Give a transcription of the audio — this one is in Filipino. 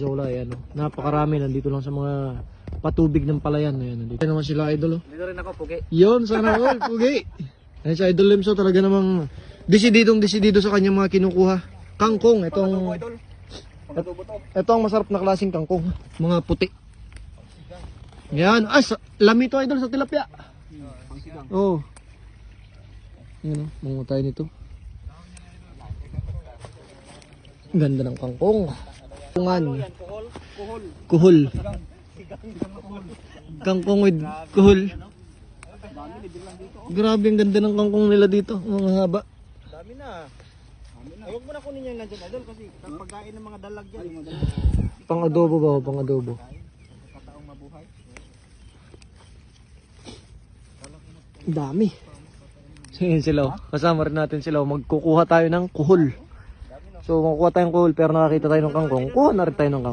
Zola, ayan, napakarami nandito lang sa mga patubig ng palayan. Ayan, nandito naman sila idol. Dito rin ako, pugi. Yun, sana all, pugi. Ayan si Idol Lemso, talaga namang desidido sa kanyang mga kinukuha. Kangkong, itong ito ang masarap na klaseng kangkong, mga puti. Yan, lami to idol sa tilapia. Oh. Yan, mga tayo nito. Ganda ng kangkong. Kuhol. Kangkong with kuhol. Grabe ang ganda ng kangkong nila dito, mga haba. Dami na. Huwag mo na kunin yung nandyan, idol, kasi pagkain ng mga dalag yan. Pang adobo ba? Pang adobo. Kataong mabuhay. Dami. So yun sila, kasama rin natin sila. Magkukuha tayo ng kuhol. So makukuha tayong kuhol pero nakakita tayo ng kangkong, kuha na rin tayo ng kangkong.